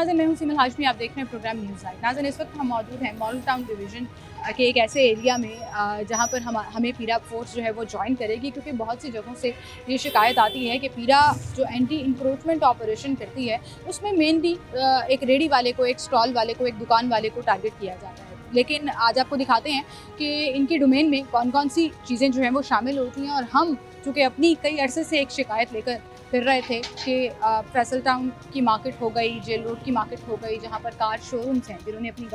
नाज़रीन, मैं हूं सिमल हाशमी, आप देख रहे हैं प्रोग्राम न्यूज़ लाइव। नाज़रीन, इस वक्त हम मौजूद हैं मॉडल टाउन डिवीज़न के एक ऐसे एरिया में जहां पर हमें पीरा फोर्स जो है वो ज्वाइन करेगी, क्योंकि बहुत सी जगहों से ये शिकायत आती है कि पीरा जो एंटी इंक्रोचमेंट ऑपरेशन करती है उसमें मेनली एक रेडी वाले को, एक स्टॉल वाले को, एक दुकान वाले को टारगेट किया जाता है। लेकिन आज आपको दिखाते हैं कि इनकी डोमेन में कौन कौन सी चीज़ें जो हैं वो शामिल होती हैं। और हम चूँकि अपनी कई अरसे से एक शिकायत लेकर फिर रहे थे कि फैसल टाउन की मार्केट हो गई, जेल रोड की मार्केट हो गई, जहाँ पर कार शोरूम्स हैं जिन्होंने अपनी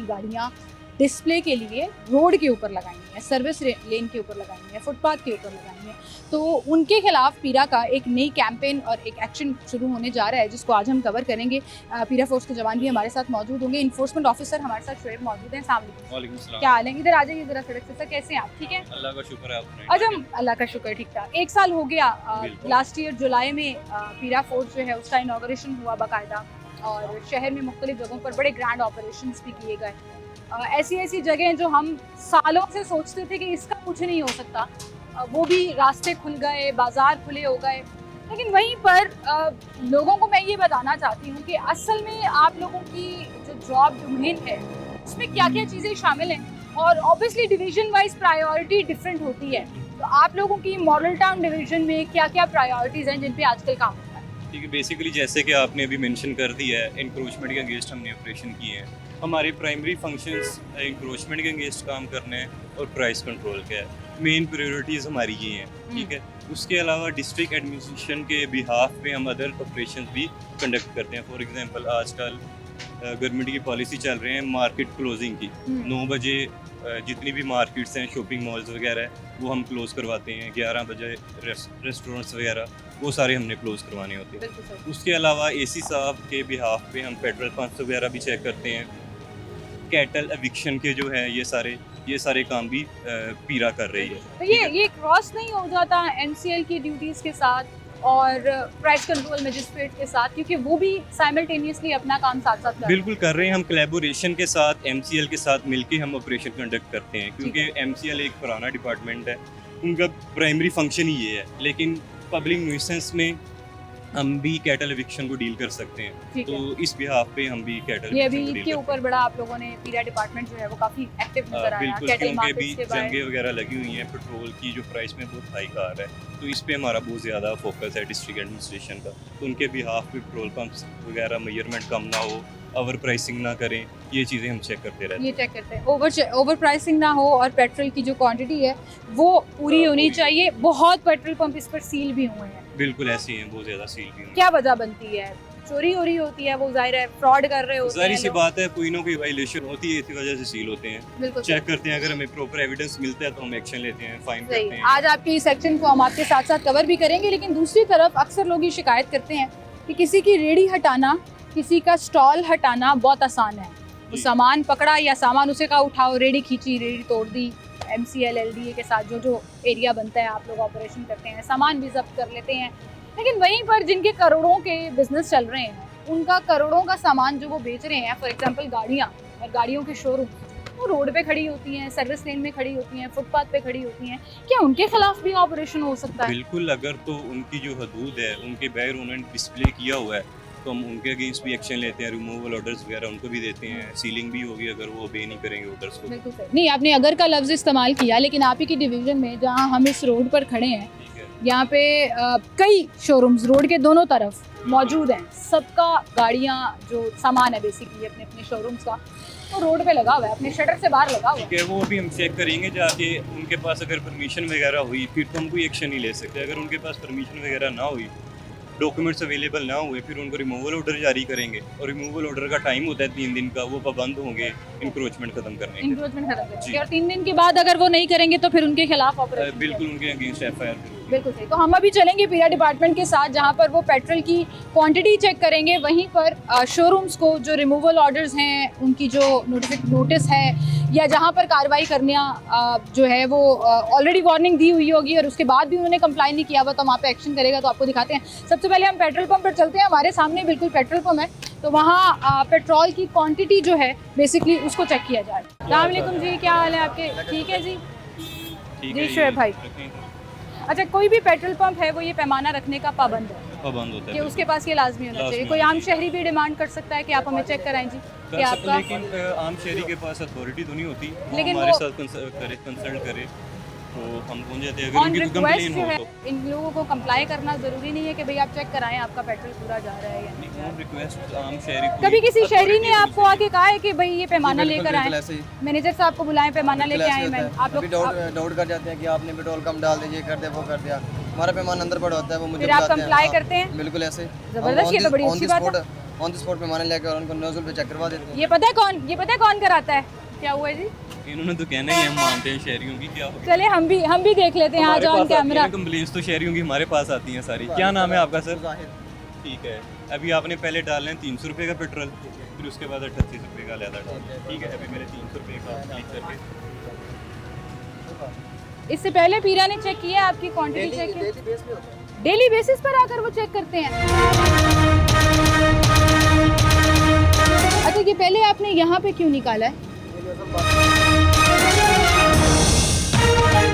गाड़ियाँ डिस्प्ले के लिए रोड के ऊपर लगाई हैं, सर्विस लेन के ऊपर लगाई हैं, फुटपाथ के ऊपर लगाई हैं, तो उनके खिलाफ पीरा का एक नई कैंपेन और एक एक्शन शुरू होने जा रहा है, जिसको आज हम कवर करेंगे। पीरा फोर्स के जवान भी हमारे साथ मौजूद होंगे। इन्फोर्समेंट ऑफिसर हमारे साथ शुएब मौजूद हैं। वालेकुम सलाम। क्या हाल है? इधर आ जाइए जरा सड़क से। सर कैसे हैं आप? ठीक है, अल्लाह का शुक्र है। आपने अच्छा, अल्लाह का शुक्र, ठीक था। 1 साल हो गया, लास्ट ईयर जुलाई में पीरा फोर्स जो है उसका इनॉग्रेशन हुआ बाकायदा, और शहर में मुख्तलिफ जगहों पर बड़े ग्रैंड ऑपरेशंस भी किए गए। ऐसी जगह जो हम सालों से सोचते थे कि इसका कुछ नहीं हो सकता, वो भी रास्ते खुल गए, बाजार खुले हो गए। लेकिन वहीं पर लोगों को मैं ये बताना चाहती हूँ कि असल में आप लोगों की जो जॉब डोमेन है उसमें क्या क्या चीज़ें शामिल हैं, और obviously division wise priority different होती है। तो आप लोगों की मॉडल टाउन डिवीजन में क्या क्या प्रायोरिटीज़ हैं जिन पे आजकल काम होता है? ठीक है, बेसिकली जैसे कि आपने अभी मेंशन कर दिया है, इंक्रोचमेंट के अगेंस्ट हमने ऑपरेशन किए हैं। हमारे प्राइमरी फंक्शंस इंक्रोचमेंट के अगेंस्ट काम करने हैं और प्राइस कंट्रोल के है। मेन प्रायोरिटीज़ हमारी ये हैं, ठीक है। उसके अलावा डिस्ट्रिक्ट एडमिनिस्ट्रेशन के बिहाफ पे हम अदर ऑपरेशन भी कंडक्ट करते हैं। फॉर एग्जांपल आजकल गवर्नमेंट की पॉलिसी चल रही है मार्केट क्लोजिंग की। 9 बजे जितनी भी मार्केट्स हैं, शॉपिंग मॉल्स वगैरह है, वो हम क्लोज़ करवाते हैं। 11 बजे रेस्टोरेंट्स वगैरह वो सारे हमने क्लोज़ करवाने होते हैं। उसके अलावा एसी साहब के बिहाफ पे हम पेट्रोल पंप्स वगैरह भी चेक करते हैं। कैटल एविक्शन के जो है ये सारे काम भी पीरा कर रही है। तो ये क्रॉस नहीं हो जाता एमसीएल की ड्यूटीज़ के साथ और प्राइस कंट्रोल मजिस्ट्रेट के साथ, क्योंकि वो भी साइमल्टेनियसली अपना काम साथ साथ बिल्कुल कर रहे हैं। हम कोलैबोरेशन के साथ एमसीएल के साथ मिलके हम ऑपरेशन कंडक्ट करते हैं, क्योंकि एमसीएल एक पुराना डिपार्टमेंट है, उनका प्राइमरी फंक्शन ही ये है। लेकिन पब्लिक न्यूसेंस में हम भी कैटल एविक्शन को डील कर सकते हैं, तो इस बिहाफ पे हम भी कैटल ये अभी इसके ऊपर बड़ा आप लोगों ने पीरा डिपार्टमेंट जो है वो काफी एक्टिव नजर आया। बिल्कुल, क्योंकि भी जंगे वगैरह लगी हुई हैं, पेट्रोल की जो प्राइस में बहुत हाई कार है, तो इस पे हमारा बहुत ज़्यादा फोकस है डिस्ट्रिक्ट एडमिनिस्ट्रेशन का। तो उनके बिहाफ पे पेट्रोल पंप्स वगैरह मेजरमेंट कम ना हो, ओवर प्राइसिंग ना करें, ये चीज़ें हम चेक करते रहते हैं। ये चेक करते हैं ओवर प्राइसिंग ना हो, और पेट्रोल की जो क्वांटिटी है वो पूरी होनी चाहिए। बहुत पेट्रोल पंप इस पर सील भी हुए हैं। बिल्कुल ऐसी हैं, बहुत ज़्यादा सील भी हुए हैं। क्या वजह बनती है? चोरी हो रही होती है, वो जाहिर है फ्रॉड कर रहे होते हैं। जाहिर सी बात है, कोई ना कोई वायलेशन होती है, इसी वजह से सील होते हैं। बिल्कुल चेक करते हैं, अगर हमें प्रॉपर एविडेंस मिलता है तो हम एक्शन लेते हैं, फाइन करते हैं। आज आपके इस सेक्शन को हम आपके साथ साथ कवर भी करेंगे। लेकिन दूसरी तरफ अक्सर लोग ये शिकायत करते हैं कि किसी की रेडी हटाना, किसी का स्टॉल हटाना बहुत आसान है। वो सामान पकड़ा या सामान उसे का उठाओ, रेडी खींची, रेडी तोड़ दी। एमसीएल एलडीए के साथ जो एरिया बनता है, आप लोग ऑपरेशन करते हैं, सामान भी जब्त कर लेते हैं। लेकिन वहीं पर जिनके करोड़ों के बिजनेस चल रहे हैं, उनका करोड़ों का सामान जो वो बेच रहे हैं, फॉर एग्जांपल गाड़ियाँ और गाड़ियों के शोरूम, वो रोड पे खड़ी होती हैं, सर्विस लेन में खड़ी होती हैं, फुटपाथ पे खड़ी होती हैं, क्या उनके खिलाफ भी ऑपरेशन हो सकता है? बिल्कुल, अगर तो उनकी जो हदूद है, उनके बाहर उन्होंने डिस्प्ले किया हुआ है, तो हम उनके अगेंस्ट भी एक्शन लेते हैं। रिमूवल ऑर्डर्स वगैरह उनको भी देते हैं, सीलिंग भी होगी अगर वो ओबे नहीं करेंगे ऑर्डर्स को। बिल्कुल सही। नहीं, आपने अगर का लफ्ज़ इस्तेमाल किया, लेकिन आप ही की डिवीज़न में जहाँ हम इस रोड पर खड़े हैं, यहाँ पे कई शोरूम्स रोड के दोनों तरफ मौजूद हैं। सबका गाड़ियाँ जो सामान है बेसिकली अपने अपने शोरूम्स का, वो रोड पे लगा हुआ है, अपने शटर से बाहर लगा हुआ है। ठीक है, वो भी हम चेक करेंगे जाके। उनके पास अगर परमिशन वगैरह हुई फिर तो हम कोई एक्शन नहीं ले सकते। अगर उनके पास परमिशन वगैरह ना हुई, डॉक्यूमेंट्स अवेलेबल ना हुए, फिर उनको रिमूवल ऑर्डर जारी करेंगे, और रिमूवल ऑर्डर का टाइम होता है 3 दिन का, वो पाबंद होंगे इंक्रोचमेंट खत्म करने के। इंक्रोचमेंट खत्म करने, और 3 दिन के बाद अगर वो नहीं करेंगे तो फिर उनके खिलाफ ऑपरेशन। बिल्कुल, उनके अगेंस्ट एफआईआर। बिल्कुल सही। तो हम अभी चलेंगे पीरा डिपार्टमेंट के साथ, जहाँ पर वो पेट्रोल की क्वांटिटी चेक करेंगे। वहीं पर शोरूम्स को जो रिमूवल ऑर्डर्स हैं, उनकी जो नोटिस है, या जहाँ पर कार्रवाई करना जो है वो ऑलरेडी वार्निंग दी हुई होगी और उसके बाद भी उन्होंने कंप्लाई नहीं किया हुआ, तो वहाँ पे एक्शन करेगा। तो आपको दिखाते हैं। सबसे पहले हम पेट्रोल पंप पर चलते हैं। हमारे सामने बिल्कुल पेट्रोल पंप है, तो वहाँ पेट्रोल की क्वांटिटी जो है बेसिकली उसको चेक किया जाए। अस्सलाम वालेकुम जी, क्या हाल है आपके? ठीक है जी। जी शुएब भाई, अच्छा, कोई भी पेट्रोल पंप है वो ये पैमाना रखने का पाबंद है? पाबंद होता कि है। उसके पास ये लाजमी होना चाहिए। लाजमी कोई होना आम शहरी भी डिमांड कर सकता है कि आप हमें चेक कराएं जी कि कर सकते, आपका, लेकिन आम शहरी के पास अथॉरिटी तो नहीं होती, वो लेकिन हमारे वो- साथ कंसल्ट करे तो हम पहुंच जाते हैं। अगर ऑन उनकी रिक्वेस्ट कंप्लेन जो हो है तो इन लोगों को कंप्लाई करना ज़रूरी नहीं है कि भाई आप चेक कराएं आपका पेट्रोल पूरा जा रहा है या नहीं। ऑन रिक्वेस्ट आम शहरी को कभी किसी शहरी ने authority आपको आके कहा है कि भाई ये पैमाना बिल्कुल, लेकर बिल्कुल आए, ऐसे ही। मैनेजर साहब को बुलाएं, पैमाना बिल्कुल लेके ऐसे आए, होता मैं है। आप अभी लोग डाउट कर जाते हैं कि आपने पेट्रोल कम डाल दिया, ये कर दिया, वो कर दिया। हमारा पैमाना अंदर पड़ा होता है, वो मुझे फिर आप बुलाते हैं। comply हाँ, करते हैं? बिल्कुल ऐसे ही। ज़बरदस्त, ये तो बड़ी अच्छी बात है। ऑन द स्पॉट पैमाना लेकर उनको नोजल पे चेक करवा देते हैं। ये पता है कौन कराता है? क्या हुआ जी? इन्होंने तो कहना ही है, हम मानते हैं शहरियों की, क्या होगा। चले हम भी देख लेते हैं आज ऑन कैमरा। कंप्लेंट्स तो शहरियों की हमारे पास आती हैं सारी। क्या नाम है आपका सर? जाहिर। ठीक है, अभी आपने पहले डालना है 300 रुपये का पेट्रोल, फिर उसके बाद 38 रुपये का लेदा डाल। ठीक है, अभी मैंने 300 रुपये का क्लिक करके इससे पहले पीरा ने चेक किया आपकी क्वांटिटी चेक की? डेली बेस पे होता है। डेली बेसिस पर आकर वो चेक करते हैं। अच्छा, ये पहले आपने यहाँ पे क्यों निकाला है?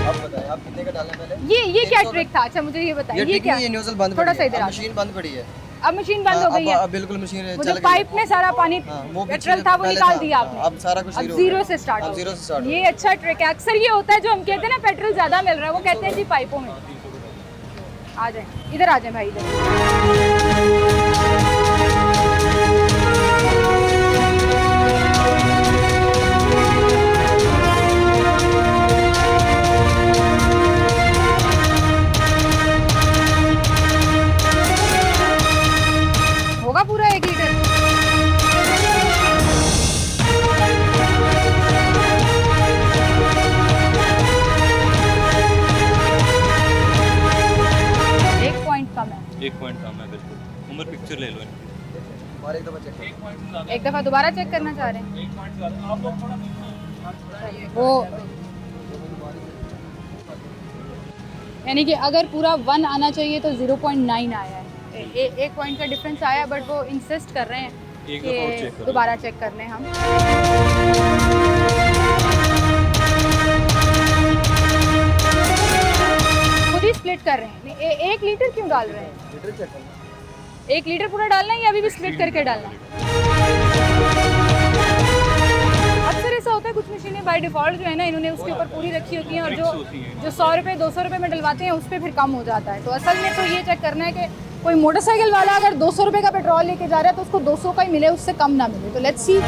आप बताएं, आप कितने का डालना है पहले? ये क्या ट्रिक था? अच्छा मुझे ये बताइए, ये क्या? ये नोजल बंद थोड़ा पड़ी सा है। इधर अब आ मशीन बंद पड़ी है। अब मशीन बंद हो गई है। अब बिल्कुल मशीन वो चल जो गई है। पाइप में सारा पानी हाँ, वो पेट्रोल पीछे था वो पहले निकाल था। दिया हाँ, आपने। अब सारा कुछ अब जीरो जीरो हो से स्टार्ट गया। हो अब जीरो से स्टार्ट ये अच्छा ट्रिक है। अक्सर ये होता है जो हम कहते हैं ना पेट्रोल ज्यादा मिल रहा है, वो कहते हैं जी पाइपों में। आ जाए इधर, आ जाए भाई इधर। होगा पूरा 1 लीटर? एक पॉइंट कम है। 1 पॉइंट कम है बिल्कुल। उम्र पिक्चर ले लो इनकी। हमारे एक दफा चेक करो। एक दफा दोबारा चेक करना चाह रहे हैं वो, यानी कि अगर पूरा 1 आना चाहिए तो 0.9 आया है। एक पॉइंट का डिफरेंस आया, बट वो इंसिस्ट कर रहे हैं एक दफा और चेक कि करो। दोबारा चेक कर लें हम। खुद ही स्प्लिट कर रहे हैं। 1 लीटर क्यों डाल रहे हैं? लीटर चेक करना। 1 लीटर पूरा डालना है या अभी भी स्प्लिट करके डालना है? अक्सर ऐसा होता है, कुछ मशीनें बाय डिफ़ॉल्ट जो है ना, इन्होंने उसके ऊपर पूरी रखी होती हैं, और जो 100 रुपये 200 रुपये में डलवाते हैं उस पर फिर कम हो जाता है। तो असल में तो ये चेक करना है कि कोई मोटरसाइकिल वाला अगर 200 रुपये का पेट्रोल लेके जा रहा है तो उसको 200 का ही मिले, उससे कम ना मिले। तो लेट्स सी।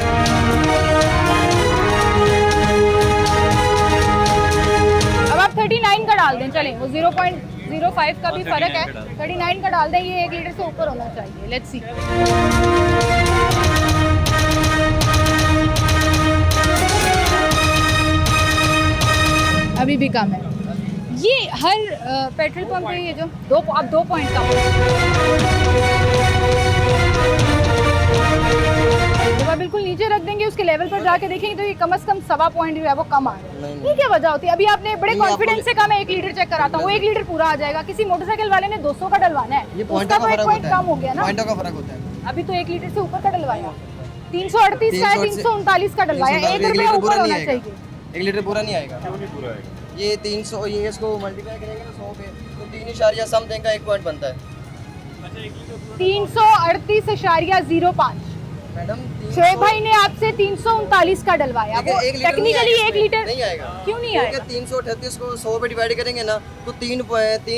अब आप 39 का डाल दें, चलें, वो 0.05 का भी फ़र्क है। 39 का डाल दें, ये 1 लीटर से ऊपर होना चाहिए। Let's see. अभी भी कम है। ये हर पेट्रोल पंप पे ये जो अब 2 पॉइंट कम है। जब आप बिल्कुल नीचे रख देंगे, उसके लेवल पर जाके देखेंगे तो ये कम से कम 1.25 पॉइंट जो है वो कम आ रहा है। नहीं, ये क्या वजह होती है? अभी आपने बड़े नहीं, कॉन्फिडेंस आपको- से कहा मैं 1 लीटर चेक कराता हूँ, वो 1 लीटर पूरा आ जाएगा। किसी मोटरसाइकिल वाले ने 200 का डलवाना है, ये तो पॉइंटों उसका का तो 1 फर्क पॉइंट होता कम हो गया है। ना। पॉइंटों का फर्क होता है। अभी तो 1 लीटर से ऊपर का डलवाया, 338 का है, 339 का डलवाया, 1 रुपया लीटर ऊपर पूरा नहीं होना आएगा। चाहिए। 1 लीटर पूरा नहीं आएगा। क्यों नहीं पूरा आएगा? ये 300, ये इसको मल्टीप्लाई करेंगे ना 100 पे, तो 3 समथिंग का 1 पॉइंट बनता है। 338.05। मैडम शोएब भाई ने आपसे 339 का डलवाया, वो टेक्निकली 1 लीटर नहीं आएगा। क्यों नहीं क्योंकि आएगा? 338 को 100 पे डिवाइड करेंगे ना तो 3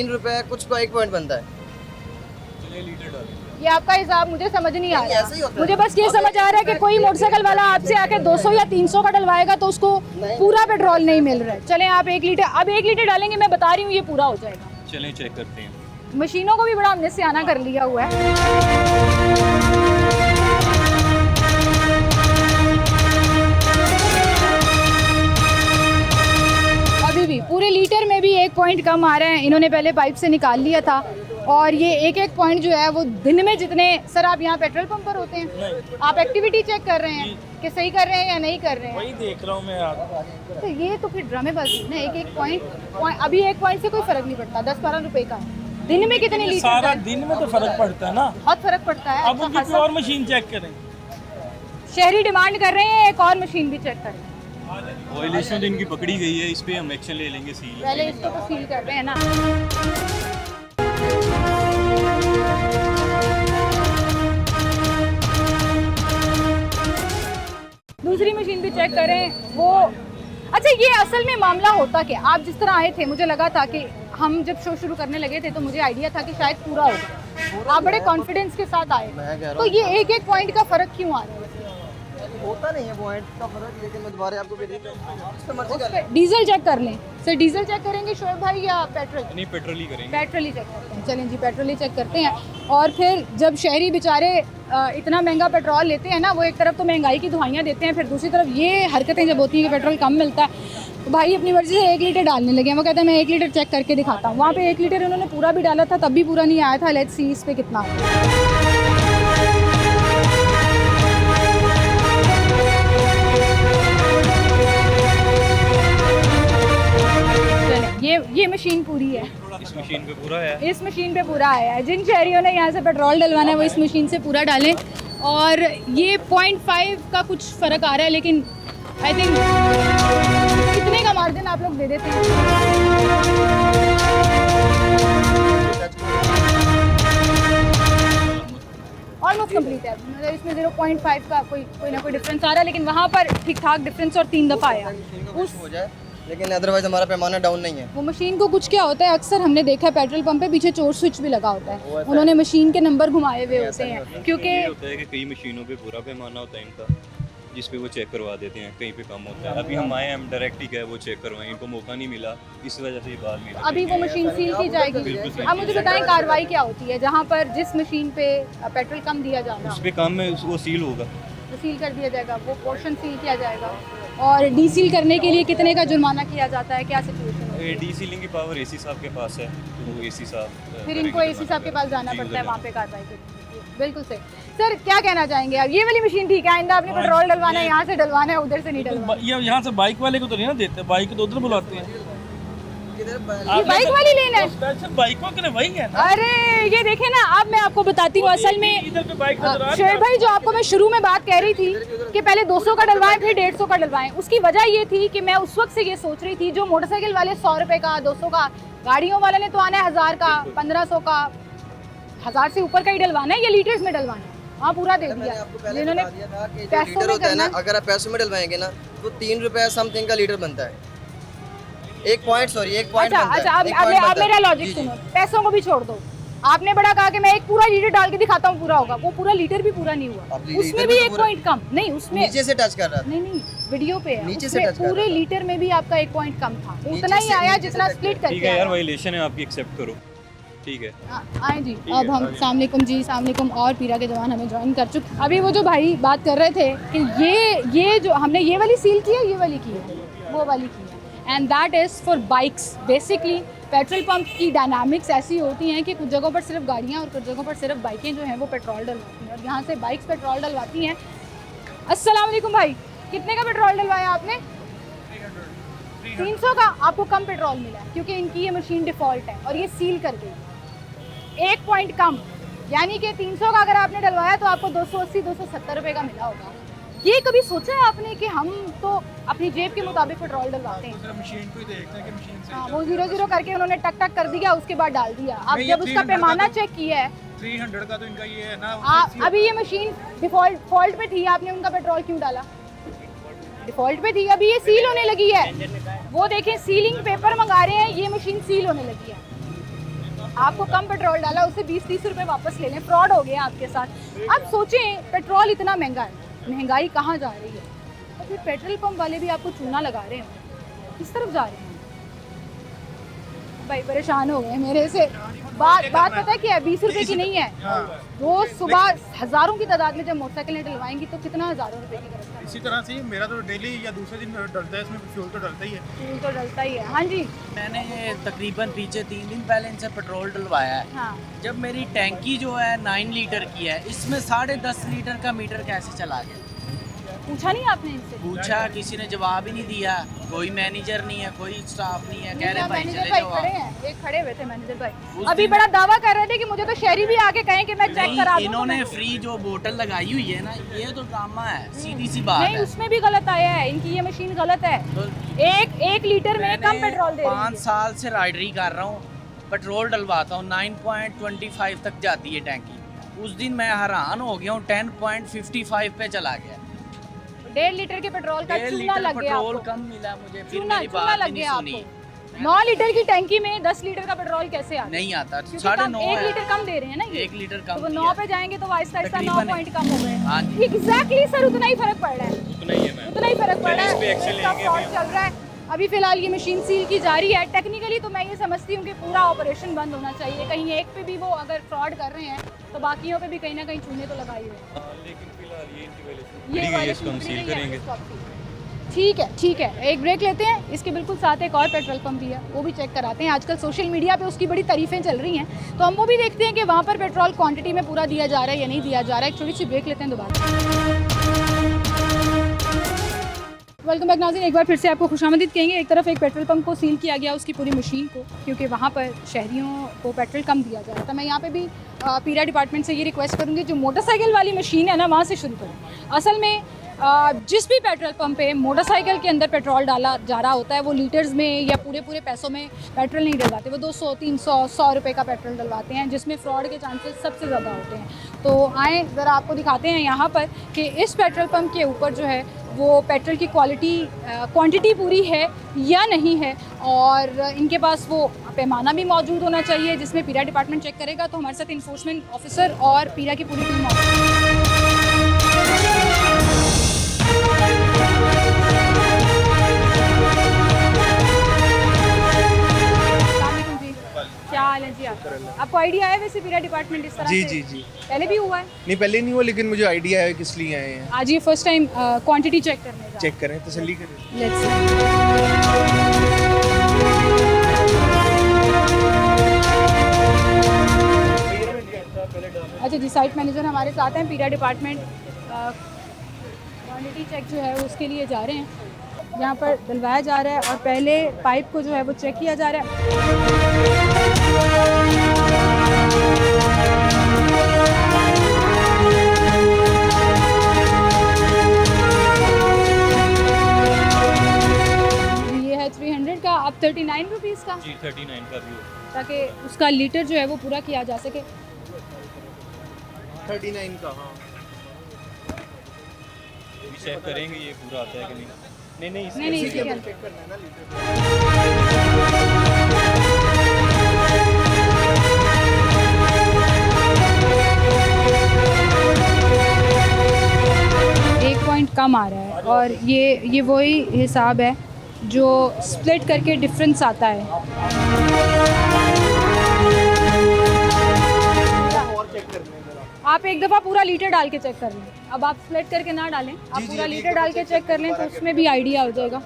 रुपए कुछ का 1 पॉइंट बनता है। चलिए लीटर डालें। ये आपका हिसाब मुझे समझ नहीं आ नहीं, ऐसे ही रहा। होता है। मुझे बस ये समझ आ रहा है कि कोई मोटरसाइकिल वाला आपसे आके 200 या 300 का डलवाएगा तो उसको पूरा पेट्रोल नहीं मिल रहा है। चलें, आप 1 लीटर, अब 1 लीटर डालेंगे, मैं बता रही हूँ ये पूरा हो जाएगा। चलें चेक करते हैं। मशीनों को भी बड़ा हमने सियाना कर लिया हुआ है। अभी भी पूरे लीटर में भी 1 पॉइंट कम आ रहा है। इन्होंने पहले पाइप से निकाल लिया था, और ये 1-1 पॉइंट जो है वो दिन में जितने, सर आप यहाँ पेट्रोल पंप पर होते हैं, आप एक्टिविटी चेक कर रहे हैं कि सही कर रहे हैं या नहीं कर रहे हैं? वही देख रहा हूँ मैं यार। तो ये तो फिर ड्रामेबाजी है ना। 1-1 पॉइंट, अभी 1 पॉइंट से कोई फर्क नहीं पड़ता, 10-12 रुपए का है। दिन में कितने लीटर सारा डाल- दिन में तो फर्क पड़ता है ना। बहुत फर्क पड़ता है। अब अच्छा उनकी खासा। कोई और मशीन चेक करें। शहरी डिमांड कर रहे हैं एक और मशीन भी चेक करें। वायलेशन इनकी पकड़ी गई है, इस पे हम एक्शन ले लेंगे, सील पहले इसको तो सील कर रहे हैं ना। दूसरी मशीन भी चेक करें वो। अच्छा, ये असल में मामला होता कि आप जिस तरह आए थे, मुझे लगा था कि हम जब शो शुरू करने लगे थे तो मुझे आइडिया था कि शायद पूरा होगा। आप बड़े कॉन्फिडेंस के साथ आए, मैं कह रहा तो हूँ ये एक एक पॉइंट का फर्क क्यों आ रहा है? होता नहीं है पॉइंट का फर्क, लेकिन मैं दोबारा आपको जिस पे मर्जी उस कर पे डीजल चेक कर लें सर। डीजल चेक करेंगे शोएब भाई या पेट्रोल? नहीं, पेट्रोल ही करेंगे। पेट्रोल ही चेक करते हैं। चलें जी, पेट्रोल ही चेक करते हैं। और फिर जब शहरी बेचारे इतना महंगा पेट्रोल लेते हैं ना, वो एक तरफ तो महंगाई की दुहाइयाँ देते हैं, फिर दूसरी तरफ ये हरकतें जब होती हैं कि पेट्रोल कम मिलता है, तो भाई अपनी मर्जी से 1 लीटर डालने लगे हैं। वो कहते हैं मैं 1 लीटर चेक करके दिखाता हूँ। वहाँ पे 1 लीटर उन्होंने पूरा भी डाला था, तब भी पूरा नहीं आया था। लेट्स सी इस पे कितना आता है। ये मशीन पूरी है। इस मशीन पे पूरा है। इस मशीन पे पूरा आया है। जिन शहरियों ने यहाँ से पेट्रोल डलवाना है वो इस मशीन से पूरा डालें। और ये 0.5 का कुछ फ़र्क आ रहा है, लेकिन आई थिंक कितने का मार्जिन आप लोग दे देते हैं? ऑलमोस्ट कंप्लीट है, मतलब इसमें 0.5 का कोई ना कोई डिफरेंस आ रहा है, लेकिन वहाँ पर ठीक ठाक डिफरेंस और 3 दफ़ा आया। उस हो जाए, लेकिन अदरवाइज हमारा पैमाना डाउन नहीं है। वो मशीन को कुछ क्या होता है, अक्सर हमने देखा है पेट्रोल पंप पे पीछे चोर स्विच भी लगा होता है। उन्होंने मशीन के नंबर घुमाए हुए होते हैं, क्योंकि ये होता है कि कई मशीनों पे पूरा पैमाना होता है इनका, जिस पे वो चेक करवा देते हैं, कहीं पे कम होता है। अभी हम आए, हम डायरेक्ट ही गए वो चेक करवाएं, इनको मौका नहीं मिला, इस वजह से ये बाद में। अभी वो मशीन सील की जाएगी। बिल्कुल सील अब की मुझे जाएगी। बताएं कार्रवाई क्या होती है जहाँ पर जिस मशीन पे पेट्रोल कम दिया जा रहा उस पे काम में वो सील होगा। है तो सील कर दिया जाएगा, वो पोर्शन सील किया जाएगा। और डीसील करने के लिए कितने का जुर्माना किया जाता है, क्या सिचुएशन है? डी सीलिंग की पावर एसी साहब के पास है, तो वो एसी साहब फिर इनको एसी साहब के पास जाना पड़ता है, वहाँ पे कार्रवाई करनी है। बिल्कुल सही। सर क्या कहना चाहेंगे आप? ये वाली मशीन ठीक है, आइंदा आपने पेट्रोल डलवाना है यहाँ से डलवाना है, उधर से नहीं डलवाना। ये यहाँ से बाइक वाले को तो नहीं ना देते, बाइक तो उधर बुलाते हैं। ये बाइक वाली लेन है? स्पेशल बाइकों के लिए वही है ना। अरे ये देखे ना, अब मैं आपको बताती हूँ असल में इधर पे बाइक नजर आ रही है। शेर भाई, जो आपको मैं शुरू में बात कह रही थी कि पहले 200 का डलवाएं फिर 150 का डलवाएं, उसकी वजह ये थी कि मैं उस वक्त से ये सोच रही थी, जो मोटरसाइकिल वाले 100 रुपए का 200 का, गाड़ियों वाले ने तो आना है 1000 का 1500 का, 1000 से ऊपर का ही डलवाना है या लीटर्स में डलवाना है। हाँ पूरा दे मैंने दिया आपको पहले जिन्होंने बता दिया था कि जो पैसों लीटर में होता है ना, करना। अगर आप पैसों में डलवाएंगे ना तो 3 रुपए समथिंग का लीटर बनता है। एक पॉइंट अच्छा अच्छा, अब मेरा लॉजिक सुनो, पैसों को भी छोड़ दो। आपने बड़ा कहा कि मैं एक पूरा लीटर डाल के दिखाता हूँ पूरा होगा, वो पूरा लीटर भी पूरा नहीं हुआ, अब उसमें लीटर भी भी तो 1 पूरा- पॉइंट कम नहीं, उसमें नीचे से टच कर रहा था। नहीं वीडियो पे है, नीचे से उसमें टच कर पूरे रहा था। लीटर में भी आपका 1 पॉइंट कम था, नीचे उतना ही से- आया नीचे से जितना टच स्प्लिट ठीक करके है यार, आया। वायलेशन है आपकी, एक्सेप्ट करो। ठीक है, आए जी। ठीक अब है, हम आगे। सलामकुम जी, सलामकुम। और पीरा के जवान हमें ज्वाइन कर चुके। अभी वो जो भाई बात कर रहे थे कि ये जो हमने ये वाली सील की है, ये वाली की है, वो वाली की है, and that is for bikes. Basically petrol pump की डायनामिक्स ऐसी होती हैं कि कुछ जगहों पर सिर्फ गाड़ियाँ और कुछ जगहों पर सिर्फ बाइकें जो हैं वो पेट्रोल डलवाती हैं, और यहाँ से बाइक्स पेट्रोल डलवाती हैं। अस्सलाम वालेकुम भाई, कितने का पेट्रोल डलवाया आपने? 300 का। आपको कम पेट्रोल मिला है क्योंकि इनकी ये मशीन डिफ़ॉल्ट है और ये सील कर गई। 1 पॉइंट कम, यानी कि 300 का अगर आपने डलवाया तो आपको 280-270 रुपये का मिला होगा। ये कभी सोचा है आपने कि हम तो अपनी जेब के मुताबिक पेट्रोल डलवाते हैं? मशीन को ही देखते हैं कि मशीन से हाँ, वो 0-0 करके उन्होंने टक टक कर दिया, उसके बाद डाल दिया। अब नहीं, जब ये उसका 300 पैमाना का तो- चेक किया है, 300 का तो इनका ये है ना। अभी ये मशीन डिफॉल्ट पे थी, आपने उनका पेट्रोल क्यों डाला? डिफॉल्ट पे थी, अभी ये सील होने लगी है। वो देखें, सीलिंग पेपर मंगा रहे हैं, ये मशीन सील होने लगी है। आपको कम पेट्रोल डाला, उससे 20-30 रुपए वापस ले लें, फ्रॉड हो गया आपके साथ। अब सोचें, पेट्रोल इतना महंगा है, महंगाई कहाँ जा रही है, और फिर पेट्रोल पंप वाले भी आपको चूना लगा रहे हैं, किस तरफ जा रहे हैं? भाई परेशान हो गए मेरे से। बात पता है क्या है, 20 रुपए की नहीं है। रोज सुबह हजारों की तादाद में जब मोटरसाइकिलें डलवाएंगी तो कितना हजारों रुपए की खर्च इसी तरह से मेरा तो डेली या दूसरे दिन डलता है, इसमें फ्यूल तो डलता ही है। फ्यूल तो डलता ही है। हाँ जी। मैंने ये तकरीबन पीछे 3 दिन पहले इनसे पेट्रोल डलवाया है। हाँ, जब मेरी टैंकी जो है 9 लीटर की है, इसमें 10.5 लीटर का मीटर कैसे चला गया? पूछा नहीं आपने इनसे? पूछा, किसी ने जवाब ही नहीं दिया। कोई मैनेजर नहीं है, कोई स्टाफ नहीं है। कह रहे भाई मैनेजर चले भाई जाओ खड़े आप। हैं, एक खड़े हुए थे मैनेजर भाई, उस अभी दिन- बड़ा दावा कर रहे थे कि मुझे तो शहरी भी आके कहें कि मैं चेक नहीं, करा दूं। तो इन्होंने मैं- फ्री जो बोतल लगाई हुई है ना, ये तो ड्रामा है, सीधी सी बात नहीं, है। उसमें भी गलत आया है, इनकी ये मशीन गलत है। तो एक लीटर में कम पेट्रोल दे रही 5 है। साल से राइडरी कर रहा हूँ, पेट्रोल डलवाता हूँ, 9.25 तक जाती है टैंकी। उस दिन मैं हैरान हो गया हूँ, 10.55 पे चला गया। 1.5 लीटर के पेट्रोल का 1.5 चूना लीटर लग गया पेट्रोल आपको। कम मिला मुझे, फिर चूना मेरी चूना बात लग ही नहीं गया सुनी। आपको। 9 लीटर की टैंकी में 10 लीटर का पेट्रोल कैसे आ नहीं आता, क्योंकि 9.5 1 है। लीटर कम दे रहे हैं ना ये। 1 लीटर तो कम वो दिया 9 है। पे जाएंगे तो आहिस्ता आहिस्ता 9 तकरीबन पॉइंट कम हो गए। हाँ जी। एग्जैक्टली सर, उतना ही फर्क पड़ रहा है, उतना ही है मैम। उतना ही फर्क पड़ मैंने रहा इस पे है। एक्शन इसका लेंगे fraud भी। चल रहा है अभी फिलहाल, ये मशीन सील की जा रही है। टेक्निकली तो मैं ये समझती हूँ कि पूरा ऑपरेशन बंद होना चाहिए। कहीं एक पे भी वो अगर फ्रॉड कर रहे हैं तो बाकियों पे भी कहीं ना कहीं चूने तो लगा ही रहे हैं। लेकिन फिलहाल ये इनकी वायलेशन ये पकड़ी गई है, वायलेशन इसको हम पकड़ी सील गई है, करेंगे। इसको आप सील करें। ठीक है, एक ब्रेक लेते हैं। इसके बिल्कुल साथ एक और पेट्रोल पंप भी है, वो भी चेक कराते हैं। आजकल सोशल मीडिया पे उसकी बड़ी तारीफें चल रही हैं, तो हम वो भी देखते हैं कि वहाँ पर पेट्रोल क्वांटिटी में पूरा दिया जा रहा है या नहीं दिया जा रहा है। एक छोटी सी ब्रेक लेते हैं, दोबारा। वेलकम बैक नाज़रीन, एक बार फिर से आपको खुशामदीद कहेंगे। एक तरफ एक पेट्रोल पंप को सील किया गया, उसकी पूरी मशीन को, क्योंकि वहाँ पर शहरियों को पेट्रोल कम दिया जा रहा था। मैं यहाँ पे भी पीरा डिपार्टमेंट से ये रिक्वेस्ट करूँगी, जो मोटरसाइकिल वाली मशीन है ना, वहाँ से शुरू करें। असल में जिस भी पेट्रोल पंप पे मोटरसाइकिल के अंदर पेट्रोल डाला जा रहा होता है, वो लीटर्स में या पूरे पैसों में पेट्रोल नहीं डलवाते। वो 200, 300, 100 रुपये का पेट्रोल डलवाते हैं, जिसमें फ़्रॉड के चांसेस सबसे ज़्यादा होते हैं। तो आए ज़रा आपको दिखाते हैं यहाँ पर कि इस पेट्रोल पंप के ऊपर जो है वो पेट्रोल की क्वांटिटी पूरी है या नहीं है, और इनके पास वो पैमाना भी मौजूद होना चाहिए, जिसमें पीरा डिपार्टमेंट चेक करेगा। तो हमारे साथ इन्फोर्समेंट ऑफिसर और पीरा की पूरी टीम मौजूद है। अस्सलामुअलैकुम जी, क्या हाल है जी? आपको आइडिया है वैसे पीरा डिपार्टमेंट इस तरह जी से? जी जी पहले भी हुआ है? नहीं, पहले नहीं हुआ, लेकिन मुझे आइडिया है किस लिए आए हैं। आज ये फर्स्ट टाइम क्वांटिटी चेक करने जा चेक करें, तसल्ली करें। Let's see. अच्छा जी, साइट मैनेजर हमारे साथ हैं पीरा डिपार्टमेंट। क्वांटिटी चेक जो है उसके लिए जा रहे हैं, यहाँ पर डलवाया जा रहा है और पहले पाइप को जो है वो चेक किया जा रहा है। ये है 300 का, अब 39 रुपीज़ का, जी 39 का भी हो। ताकि उसका लीटर जो है वो पूरा किया जा सके। 39 का, हाँ। अभी चेक करेंगे ये पूरा आता है कि नहीं। नहीं नहीं इसके इसके क्या चेक करना है ना लीटर। 1 पॉइंट कम आ रहा है, और ये वही हिसाब है जो स्प्लिट करके डिफरेंस आता है। और चेक करना है जरा। आप एक दफ़ा पूरा लीटर डाल के चेक कर लें। अब आप स्प्लिट करके ना डालें, आप जी, पूरा अभी लीटर एक डाल दफ़ा के चेक चेक कर लें, तो दोबारा उसमें भी आइडिया हो जाएगा।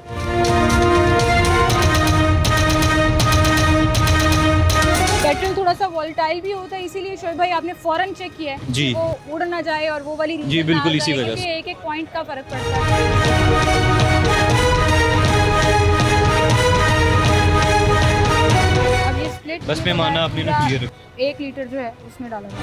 पेट्रोल थोड़ा सा वोलेटाइल भी होता है, इसीलिए शोएब भाई आपने फ़ौरन चेक किया है जी। कि वो उड़ ना जाए और वो वाली जी, बिल्कुल इसी वजह से। एक पॉइंट का फ़र्क पड़ता है। अब ये स्प्लिट बस पैमाना आपने ना clear 1 लीटर जो है उसमें डाला जाए।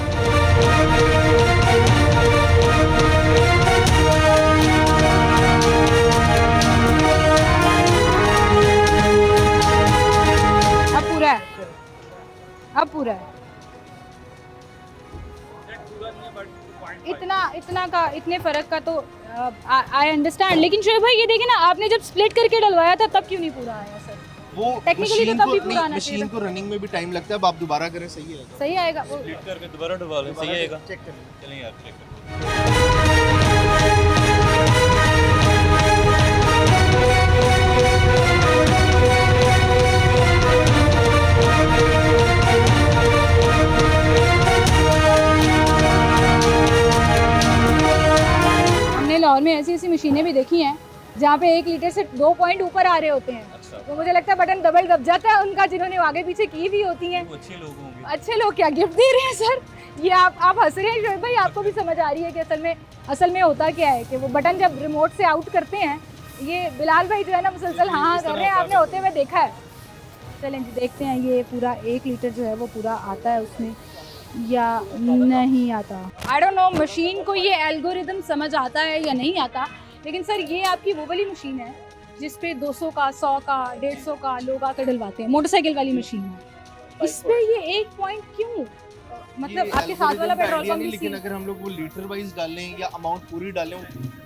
अब पूरा है, अब पूरा है। इतने फ़र्क का तो आई अंडरस्टैंड, लेकिन शोएब भाई ये देखिए ना, आपने जब स्प्लिट करके डलवाया था तब क्यों नहीं पूरा आया सर? वो Technically तो मशीन तब को भी पूरा आना मशीन चाहिए को रनिंग में भी टाइम लगता है। अब आप दोबारा करें, सही है। सही आएगा वो? स्प्लिट करके दोबारा डलवा लें, सही आएगा। चेक करें। चलें यार, चेक करें। हमने लाहौर में ऐसी मशीनें भी देखी हैं जहाँ पे 1 लीटर से 2 पॉइंट ऊपर आ रहे होते हैं। अच्छा, तो मुझे लगता है बटन डबल दब जाता है उनका, जिन्होंने आगे पीछे की भी होती हैं। वो अच्छे लोग होंगे। अच्छे लोग क्या गिफ्ट दे रहे हैं सर? ये आप हंस रहे हैं शोएब भाई, आपको भी समझ आ रही है कि असल में होता क्या है कि वो बटन जब रिमोट से आउट करते हैं, ये बिलाल भाई जो है ना मुसलसल हाँ कर रहे हैं, आपने होते हुए देखा है। चलें जी, देखते हैं ये पूरा 1 लीटर जो है वो पूरा आता है उसमें या नहीं आता। आई डोंट नो मशीन को ये एल्गोरिदम समझ आता है या नहीं आता, लेकिन सर ये आपकी वो वाली मशीन है जिस पे 200 का, 100 का, 150 का लोग आकर डलवाते हैं, मोटरसाइकिल वाली मशीन है। इस पे ये 1 पॉइंट क्यों? मतलब ये आपके साथ वाला algorithm का पेट्रोल idea पंप नहीं, भी लेकिन सी- अगर हम लोग वो लीटर वाइज डालें या अमाउंट पूरी डालें,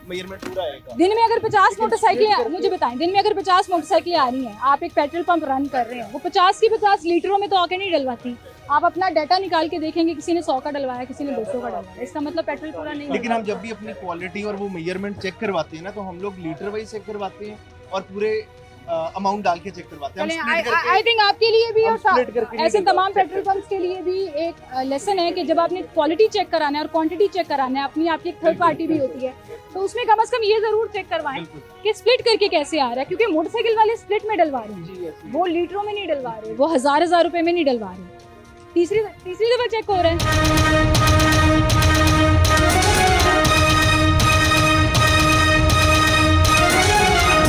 मेजरमेंट पूरा आएगा। दिन में अगर 50 लेकिन मोटरसाइकिलें split करके- मुझे बताएं, दिन में अगर 50 मोटरसाइकिलें आ रही हैं, आप एक पेट्रोल पंप रन कर रहे हैं, वो 50 की 50 लीटरों में तो आके नहीं डलवाती। आप अपना डाटा निकाल के देखेंगे, किसी ने 100 का डलवाया, किसी ने 200 का डलवाया, इसका मतलब पेट्रोल पूरा नहीं लेकिन होगा। हम जब भी अपनी क्वालिटी और वो मेजरमेंट चेक करवाते हैं ना, तो हम लोग लीटर वाइज चेक करवाते हैं और पूरे अमाउंट डाल के चेक करवाते हैं। हम चलें, split करके- आई थिंक आपके लिए भी हम और split करके नहीं ऐसे डलवाते, तमाम check पेट्रोल पंप्स के लिए भी एक लेसन है कि जब आपने क्वालिटी चेक कराना है और क्वांटिटी चेक कराना है, अपनी आपकी एक थर्ड पार्टी भी होती है, तो उसमें कम से कम ये जरूर चेक करवाएं बिल्कुल। कि स्प्लिट करके कैसे आ रहा है, क्योंकि मोटरसाइकिल वाले स्प्लिट में डलवा रहे हैं, जी, yes, वो लीटरों में नहीं डलवा रहे, वो हजार रुपए में नहीं डलवा रहे। तीसरी दफा चेक हो रहा है।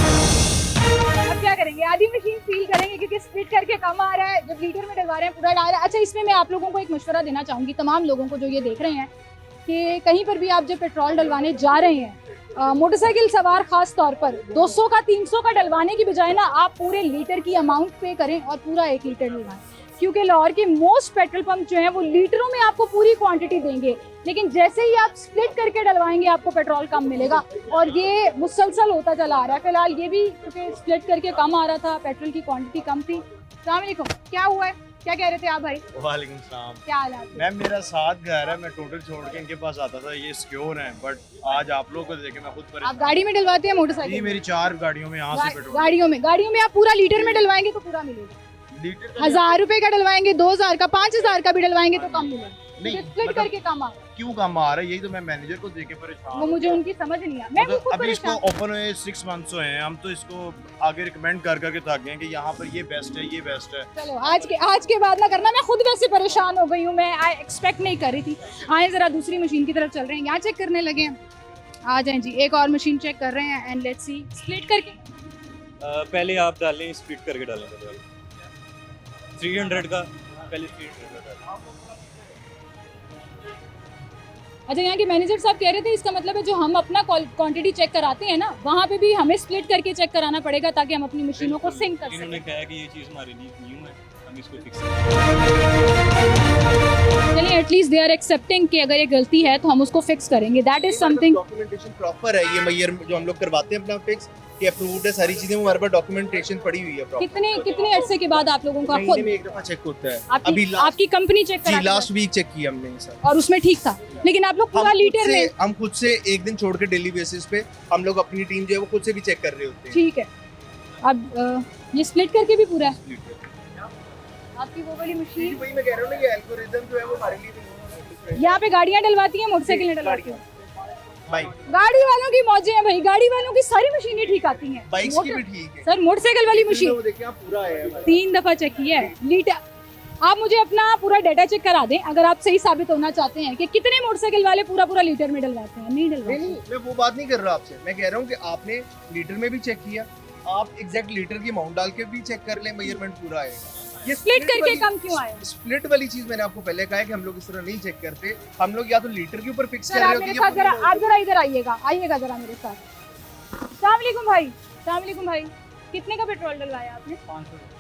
अब क्या करेंगे, आधी मशीन फील करेंगे क्योंकि स्प्लिट करके कम आ रहा है, जब लीटर में डलवा रहे हैं पूरा डाल रहा है। अच्छा, इसमें मैं आप लोगों को एक मशवरा देना चाहूँगी, तमाम लोगों को जो ये देख रहे हैं, कि कहीं पर भी आप जब पेट्रोल डलवाने जा रहे हैं, मोटरसाइकिल सवार खास तौर पर 200 का 300 का डलवाने की बजाय ना आप पूरे लीटर की अमाउंट पे करें और पूरा 1 लीटर डलवाएं, क्योंकि लाहौर के मोस्ट पेट्रोल पंप जो हैं वो लीटरों में आपको पूरी क्वांटिटी देंगे, लेकिन जैसे ही आप स्प्लिट करके डलवाएंगे आपको पेट्रोल कम मिलेगा, और ये मुसलसल होता चला आ रहा है। फिलहाल ये भी क्योंकि स्प्लिट करके कम आ रहा था, पेट्रोल की क्वांटिटी कम थी। अस्सलाम वालेकुम, क्या हुआ है, क्या कह रहे थे आप भाई, वालेकुम सलाम। क्या हाल है आपके? मैम मेरा साथ घर है, मैं टोटल छोड़ के इनके पास आता था, ये सिक्योर है, बट आज आप लोगों को देखे मैं खुद आप परेशान। गाड़ी में डलवाते हैं जी मोटरसाइकिल? मेरी 4 गाड़ियों में यहाँ से पेट्रोल गाड़ियों में आप पूरा लीटर में डलवाएंगे तो पूरा मिलेगा। लीटर का 1000 रुपए का डलवाएंगे, 2000 का, 5000 का भी डलवाएंगे तो कम मिलेगा, नहीं, स्प्लिट मतलब करके कम आ रहा है। क्यों कम आ रहा है, यही तो मैं मैनेजर को देख के परेशान वो हूँ। मुझे उनकी समझ नहीं आ, मैं भी मतलब खुद अभी इसको परेशान। ओपन हुए 6 मंथ्स हुए हैं, हम तो इसको आगे रिकमेंड कर करके थक गए कि यहाँ पर ये बेस्ट है, ये बेस्ट है। चलो आज के बाद ना करना, मैं खुद वैसे परेशान हो गई हूँ, मैं एक्सपेक्ट नहीं कर रही थी। आए जरा दूसरी मशीन की तरफ चल रहे हैं, यहाँ चेक करने लगे हैं। आ जाएं जी, एक और मशीन चेक कर रहे हैं, एंड लेट्स सी स्प्लिट करके। पहले आप डालें, स्प्लिट करके डालें पेट्रोल 300 का, पहले 300 का डालें। अच्छा, यहाँ के मैनेजर साहब कह रहे थे इसका मतलब है जो हम अपना क्वांटिटी चेक कराते हैं ना, वहाँ पे भी हमें स्प्लिट करके चेक कराना पड़ेगा ताकि हम अपनी मशीनों को सिंक कर इन्होंने सकें। कहा कि ये चीज़ हमारे लिए न्यू है, हम इसको फिक्स चलिए, एटलीस्ट दे आर एक्सेप्टिंग कि अगर ये गलती है तो हम उसको फिक्स करेंगे, that is something. Documentation proper है, ये मैयर जो हम लोग करवाते हैं अपना फिक्स कि अप्रूव्ड है सारी चीजें, वो हमारे पास डॉक्यूमेंटेशन पड़ी हुई है प्रॉपर। कितने अरसे के बाद आप लोगों का महीने खुद में एक दफा चेक होता है। आपकी आपकी कंपनी चेक जी कराती लास्ट है वीक चेक किया हमने सर। और उसमें ठीक था, लेकिन आप लोग पूरा लीटर में? हम खुद से एक दिन छोड़ के डेली बेसिस पे हम लोग अपनी टीम जो है वो खुद से भी चेक कर रहे होते हैं। ठीक है। अब ये स्प्लिट करके भी पूरा है आपकी वो वाली मशीन? वही मैं कह रहा हूँ ना, ये एल्गोरिथम जो है वो हमारे लिए भी यहाँ पे गाड़ियाँ डलवाती हैं, मोटरसाइकिल डलवाती हैं? बाइक गाड़ी वालों की मौजें हैं भाई, गाड़ी वालों की सारी मशीनें ठीक आती हैं। बाइक्स की भी ठीक है सर, मोटरसाइकिल वाली मशीन वो देखिए आप पूरा आया है। 3 दफा चेक किया है लीटर। आप मुझे अपना पूरा डाटा चेक करा दें अगर आप सही साबित होना चाहते हैं कि कितने मोटरसाइकिल वाले पूरा लीटर में डलवाते हैं। नहीं डलवाते। नहीं मैं वो बात नहीं कर रहा आपसे, मैं कह रहा हूँ कि आपने लीटर में भी चेक किया, आप एग्जैक्ट लीटर की अमाउंट डाल के भी चेक कर लें, मेजरमेंट पूरा आएगा। ये स्प्लिट करके वाली- कम क्यों आया? स्प्लिट वाली चीज मैंने आपको पहले कहा है कि हम लोग इस तरह नहीं चेक करते, हम लोग या तो लीटर के ऊपर फिक्स सर कर रहे आप होते मेरे हैं साथ जरा, आप जरा इधर आइएगा जरा मेरे साथ। अस्सलाम वालेकुम भाई, अस्सलाम वालेकुम भाई, कितने का पेट्रोल डलवाया आपने?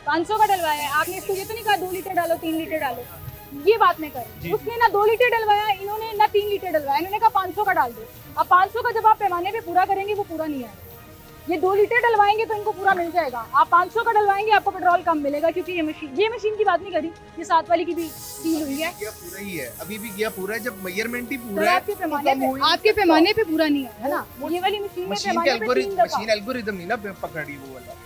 500 का डलवाया है आपने। इसको ये तो नहीं कहा 2 लीटर डालो, 3 लीटर डालो, ये बात नहीं कर। उसने ना 2 लीटर डलवाया, इन्होंने ना 3 लीटर डलवाया, इन्होंने कहा 500 का डाल दो। अब 500 का जब आप पैमाने पे पूरा करेंगे वो पूरा नहीं आएगा। ये 2 लीटर डलवाएंगे तो इनको पूरा मिल जाएगा, आप 500 का डलवाएंगे आपको पेट्रोल कम मिलेगा, क्योंकि ये मशीन की बात नहीं करी, ये साथ वाली की भी सील हुई है। गया पूरा ही है, अभी भी गया पूरा है, जब मेजरमेंट ही सर, पूरा है आपके तो पैमाने कम हुई। पे, आपके पैमाने पे पूरा नहीं है ना, ये वाली मशीन में मशीन के पैमाने पे 3 दफा। मशीन एल्गोरिदम नहीं ना पकड़ी वो वाला।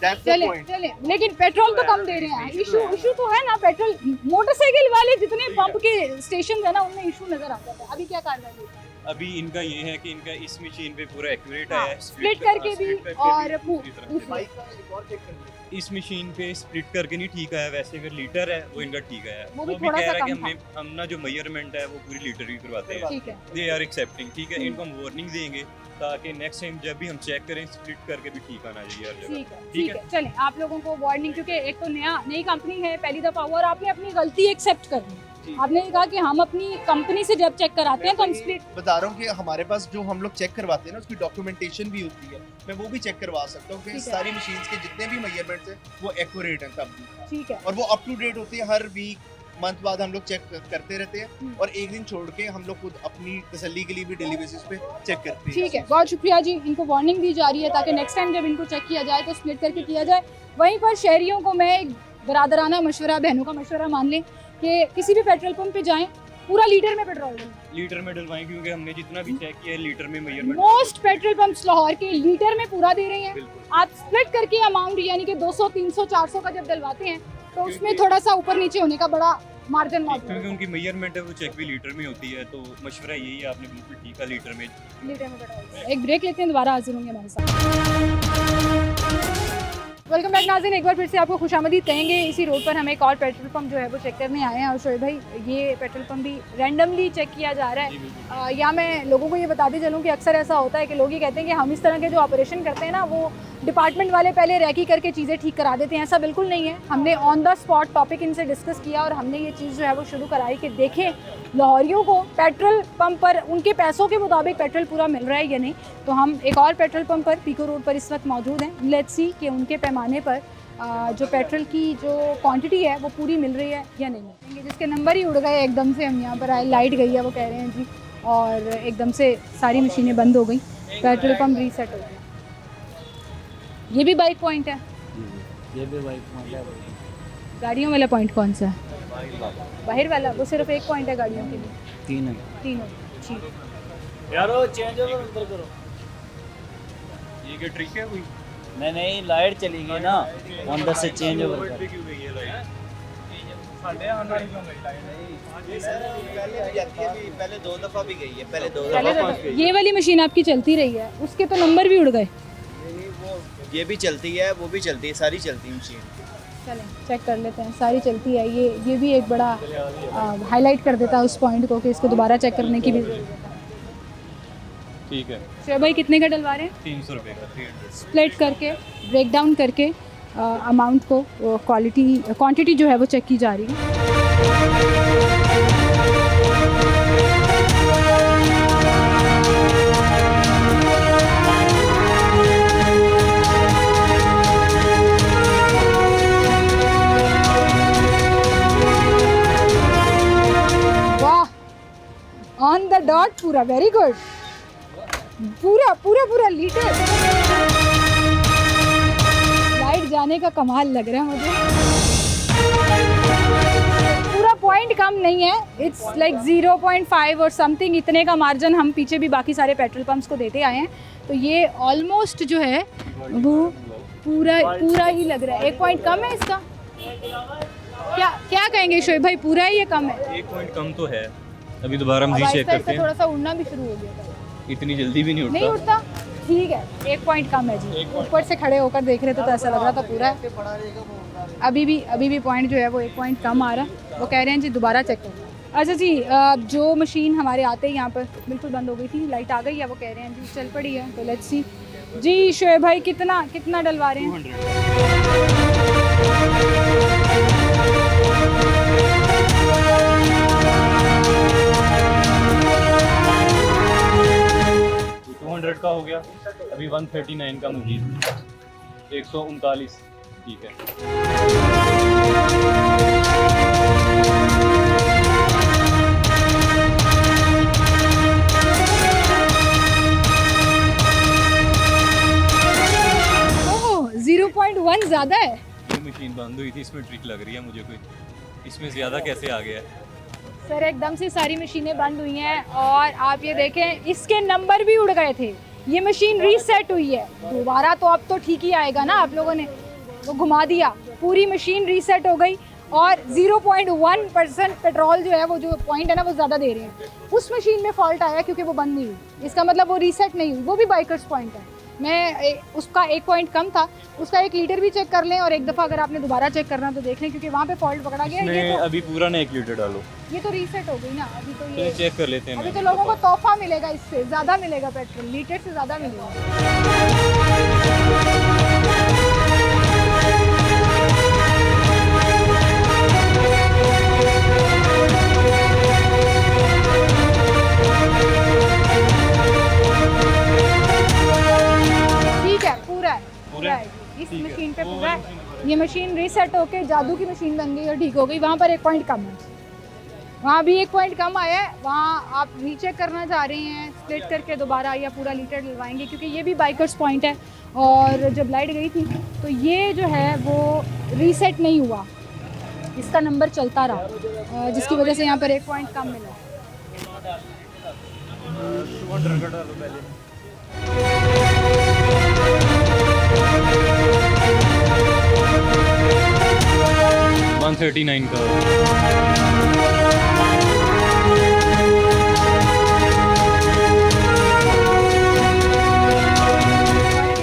That's the चले point. चले, लेकिन पेट्रोल तो कम दे रहे हैं। इशू तो है ना, पेट्रोल मोटरसाइकिल वाले जितने पंप के स्टेशन है ना उनमें इशू नजर आता है। अभी क्या कार्रवाई हुई? अभी इनका ये है कि इनका इस मशीन पे पूरा एक्यूरेट हाँ, आया है, split करके भी और दूसरी तरफ से। बाइक का एक और चेक कर लीजिए। इस मशीन पे स्प्लिट करके नहीं ठीक आया, वैसे अगर लीटर है वो इनका ठीक आया। वो भी भी थोड़ा कह सा रहा है कि कम हमने हम ना जो मेजरमेंट है वो पूरी लीटर ही करवाते हैं। ठीक है, दे आर एक्सेप्टिंग, ठीक है। इनको हम वार्निंग देंगे ताकि नेक्स्ट टाइम जब भी हम चेक करें स्प्लिट करके भी ठीक आना चाहिए हर जगह। ठीक है। चलें, आप लोगों को वार्निंग, क्योंकि एक तो नई कंपनी है, पहली दफा हुआ और आपने अपनी गलती एक्सेप्ट कर ली। आपने कहा कि हम अपनी कंपनी से जब चेक कराते हैं तो हम स्प्लिट। बता रहा हूँ कि हमारे पास जो हम लोग चेक करवाते हैं ना उसकी डॉक्यूमेंटेशन भी होती है, मैं वो भी चेक करवा सकता हूँ कि ठीक है। सारी मशीन्स के जितने भी मेजरमेंट्स हैं वो एक्यूरेट हैं तब भी, ठीक है, और वो अप टू डेट होती है हर वीक मंथ बाद हम लोग चेक करते रहते हैं और एक दिन छोड़ के हम लोग खुद अपनी तसल्ली के लिए भी डेली बेसिस पे चेक करते हैं। ठीक है, बहुत शुक्रिया जी। इनको वार्निंग दी जा रही है ताकि नेक्स्ट टाइम जब इनको चेक किया जाए तो स्प्लिट करके किया जाए। वहीं पर शहरियों को मैं एक बरादराना मशवरा, बहनों का मशवरा मान लें कि किसी भी पेट्रोल पंप पे जाएं, पूरा लीटर में पेट्रोल डलें। लीटर में डलवाएं, क्योंकि हमने जितना भी चेक किया है लीटर में measurement. Most petrol pumps Lahore के लीटर में पूरा दे रहे हैं। बिल्कुल। आप स्प्लिट करके अमाउंट यानी कि 200, 300, 400 का जब डलवाते हैं तो उसमें थोड़ा सा ऊपर नीचे होने का बड़ा मार्जिन मौजूद क्योंकि है। उनकी मेजरमेंट है वो चेक भी लीटर में होती है, तो मशवरा यही है, आपने बिल्कुल ठीक है लीटर में। लीटर में पेट्रोल। एक ब्रेक लेते हैं, दोबारा हाजिर होंगे हमारे साथ। वेलकम बैक नाज़रीन, एक बार फिर से आपको खुशामदीद कहेंगे। इसी रोड पर हम एक और पेट्रोल पंप जो है वो चेक करने आए हैं और शोएब भाई ये पेट्रोल पंप भी रैंडमली चेक किया जा रहा है। या मैं लोगों को ये बताते चलूँ कि अक्सर ऐसा होता है कि लोग ये कहते हैं कि हम इस तरह के जो ऑपरेशन करते हैं ना वो डिपार्टमेंट वाले पहले रैकी करके चीज़ें ठीक करा देते हैं। ऐसा बिल्कुल नहीं है। हमने ऑन द स्पॉट टॉपिक इनसे डिस्कस किया और हमने ये चीज़ जो है वो शुरू कराई कि देखें लाहौरियों को पेट्रोल पंप पर उनके पैसों के मुताबिक पेट्रोल पूरा मिल रहा है या नहीं। तो हम एक और पेट्रोल पंप पर पीको रोड पर इस वक्त मौजूद हैं। लेट्स सी कि उनके पैमाने पर जो पेट्रोल की जो क्वांटिटी है वो पूरी मिल रही है या नहीं। जिसके नंबर ही उड़ गए एकदम से, हम यहाँ पर आए, लाइट गई है वो कह रहे हैं जी, और एकदम से सारी मशीनें बंद हो गई, पेट्रोल पंप रीसेट हो गया। ये भी बाइक पॉइंट है, ये भी बाइक पॉइंट है। गाड़ियों वाला पॉइंट कौन सा है? बाहर वाला, वो सिर्फ एक पॉइंट है गाड़ियों के लिए। 3 है। 3 हो, ठीक। यारो चेंज ओवर अंदर करो। ये क्या ट्रिक है कोई? नहीं लाइट चली गई ना, अंदर से चेंज ओवर कर। पे क्यों गई है लाइट? पहले 2 दफ़ा भी गई है, पहले 2 पहले तो ये वाली मशीन आपकी चलती रही है, उसके तो नंबर भी उड़ गए। ये भी चलती है, वो भी चलती है, सारी चलती है मशीन। चलें चेक कर लेते हैं, सारी चलती है। ये भी एक बड़ा हाईलाइट कर देता है उस पॉइंट को कि इसको दोबारा चेक करने की भी ज़रूरत है। ठीक है, शोएब भाई कितने का डलवा रहे हैं? 300 रुपये का 300। स्प्लिट करके, ब्रेक डाउन करके अमाउंट को, क्वांटिटी जो है वो चेक की जा रही है। वाह, ऑन द डॉट पूरा, वेरी गुड। पूरा पूरा पूरा लीटर। लाइट जाने का कमाल लग रहा है मुझे। पूरा पॉइंट कम नहीं है, इट्स लाइक 0.5 और समथिंग, इतने का मार्जिन हम पीछे भी बाकी सारे पेट्रोल पंप्स को देते आए हैं। तो ये ऑलमोस्ट जो है वो पूरा ही लग रहा है। 1 पॉइंट कम है इसका। क्या कहेंगे शोएब भाई, पूरा है या कम है? 1 पॉइंट कम तो है। अभी दोबारा हम चेक करते हैं। थोड़ा सा उड़ना भी शुरू हो गया था। इतनी जल्दी भी नहीं नहीं उठता। उठता, ठीक है। 1 पॉइंट कम है जी। ऊपर से खड़े होकर देख रहे थे तो ऐसा लग रहा था पूरा है। अभी भी पॉइंट जो है वो 1 पॉइंट कम आ रहा है। वो कह रहे हैं जी दोबारा चेक करो। अच्छा जी, जो मशीन हमारे आते ही यहाँ पर बिल्कुल बंद हो गई थी, लाइट आ गई है, वो कह रहे हैं जी चल पड़ी है। तो लेट्स सी जी शोएब भाई कितना डलवा रहे हैं? 200 का हो गया। अभी 139 का मजीद 139। ठीक है। ओह, 0.1 ज़्यादा है। ये मशीन बंद हुई थी, इसमें ट्रिक लग रही है मुझे कोई। इसमें ज़्यादा कैसे आ गया है? सर एकदम से सारी मशीनें बंद हुई हैं और आप ये देखें इसके नंबर भी उड़ गए थे। ये मशीन रीसेट हुई है दोबारा, तो अब तो ठीक ही आएगा ना। आप लोगों ने वो घुमा दिया, पूरी मशीन रीसेट हो गई और 0.1% पेट्रोल जो है वो जो पॉइंट है ना वो ज़्यादा दे रहे हैं। उस मशीन में फॉल्ट आया क्योंकि वो बंद नहीं हुई, इसका मतलब वो रीसेट नहीं हुई। वो भी बाइकर्स पॉइंट है। उसका 1 पॉइंट कम था, उसका 1 लीटर भी चेक कर लें और एक दफ़ा अगर आपने दोबारा चेक करना तो देख लें क्योंकि वहाँ पे फॉल्ट पकड़ा गया। इसमें अभी पूरा ना 1 लीटर डालो। ये तो रीसेट हो गई ना। अभी तो ये चेक कर लेते हैं। अभी तो लोगों को तोहफा मिलेगा, इससे ज़्यादा मिलेगा, पेट्रोल लीटर से ज़्यादा मिलेगा। ठीक है, पूरा है। इस मशीन पे पूरा है। ये मशीन रीसेट होके जादू की मशीन बन गई और ठीक हो गई, वहाँ पर 1 पॉइंट कम है, वहाँ भी 1 पॉइंट कम आया है। वहाँ आप रीचेक करना चाह रहे हैं, स्प्लिट करके दोबारा या पूरा लीटर डलवाएंगे, क्योंकि ये भी बाइकर्स पॉइंट है। और जब लाइट गई थी तो ये जो है वो रीसेट नहीं हुआ, इसका नंबर चलता रहा, जिसकी वजह से यहाँ पर 1 पॉइंट कम मिला। 200 का डालो पहले। 139 का।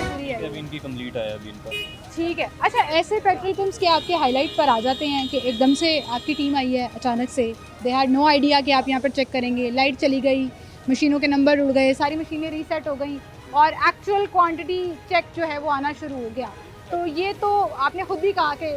पूरी है। अभी इनकी कंप्लीट आया अभी इनका। ठीक है। अच्छा, ऐसे पेट्रोल पंप्स के आपके हाईलाइट पर आ जाते हैं कि एकदम से आपकी टीम आई है अचानक से, दे हैड नो आइडिया कि आप यहाँ पर चेक करेंगे, लाइट चली गई, मशीनों के नंबर उड़ गए, सारी मशीनें रीसेट हो गई और एक्चुअल क्वांटिटी चेक जो है वो आना शुरू हो गया। तो ये तो आपने खुद भी कहा कि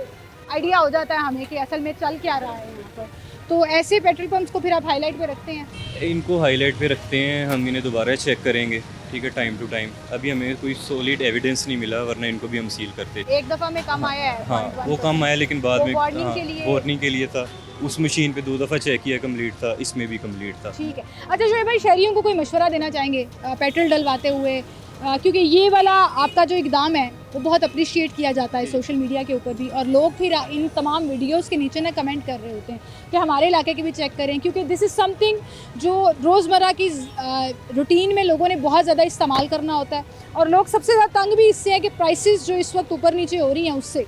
आइडिया हो जाता है हमें कि असल में चल क्या रहा है यहाँ पर। तो ऐसे पेट्रोल पंप्स को फिर आप हाईलाइट पे रखते हैं? इनको हाईलाइट पे रखते हैं, हम इन्हें दोबारा चेक करेंगे, ठीक है, टाइम टू टाइम। अभी हमें कोई सॉलिड एविडेंस नहीं मिला, वरना इनको भी हम सील करते। एक दफ़ा में कम आया है? हाँ, 0.1 वो कम आया, लेकिन बाद वो में वार्निंग के लिए? वार्निंग के लिए था। उस मशीन पे 2 दफ़ा चेक किया, कंप्लीट था, इसमें भी कंप्लीट था। ठीक है। अच्छा शोएब भाई, शहरियों को कोई मशवरा देना चाहेंगे पेट्रोल डलवाते हुए? क्योंकि ये वाला आपका जो इकदाम है वो बहुत अप्रिशिएट किया जाता है सोशल मीडिया के ऊपर भी, और लोग फिर इन तमाम वीडियोस के नीचे ना कमेंट कर रहे होते हैं कि हमारे इलाके के भी चेक करें, क्योंकि दिस इज़ समथिंग जो रोज़मर्रा की रूटीन में लोगों ने बहुत ज़्यादा इस्तेमाल करना होता है, और लोग सबसे ज़्यादा तंग भी इससे है कि प्राइसेस जो इस वक्त ऊपर नीचे हो रही हैं उससे,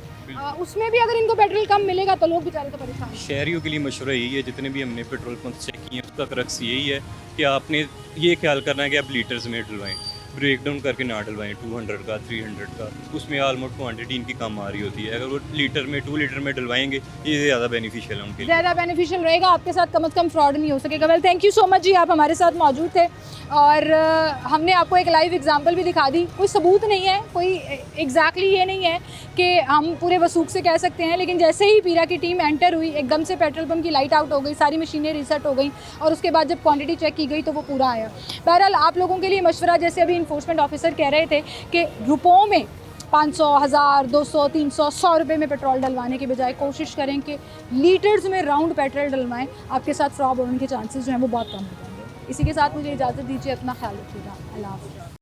उसमें भी अगर इनको पेट्रोल कम मिलेगा तो लोग बेचारे तो परेशान हैं। शहरियों के लिए मशवरा यही है, जितने भी हमने पेट्रोल पंप चेक किए हैं उसका क्रक्स यही है कि आपने ये ख्याल करना है कि आप लीटर्स में डलवाएं, ब्रेक डाउन करके ना डलवाएं। 200 का, 300 का, उसमें ऑलमोस्ट क्वांटिटी इनकी कम आ रही होती है। अगर वो लीटर में, 2 लीटर में डलवाएंगे, ये ज़्यादा बेनिफिशियल है उनके लिए। ज़्यादा बेनिफिशियल रहेगा, आपके साथ कम से कम फ्रॉड नहीं हो सकेगा। Well, thank you so much ji, आप हमारे साथ मौजूद थे और हमने आपको एक लाइव एग्जांपल भी दिखा दी। कोई सबूत नहीं है, कोई एग्जैक्टली ये नहीं है कि हम पूरे वसूख से कह सकते हैं, लेकिन जैसे ही पीरा की टीम एंटर हुई, एकदम से पेट्रोल पंप की लाइट आउट हो गई, सारी मशीनें रीसेट हो गई और उसके बाद जब क्वांटिटी चेक की गई तो वो पूरा आया। बहरहाल आप लोगों के लिए मशवरा, जैसे अभी इन्फोर्समेंट ऑफिसर कह रहे थे कि रुपयों में 500, 1000, 200, 300, 100 रुपये में पेट्रोल डलवाने के बजाय कोशिश करें कि लीटर्स में राउंड पेट्रोल डलवाएं, आपके साथ फ्रॉड होने के चांसेस जो हैं वो बहुत कम हो जाएंगे। इसी के साथ मुझे इजाज़त दीजिए, अपना ख्याल रखिएगा, अल्लाह हाफ़िज़।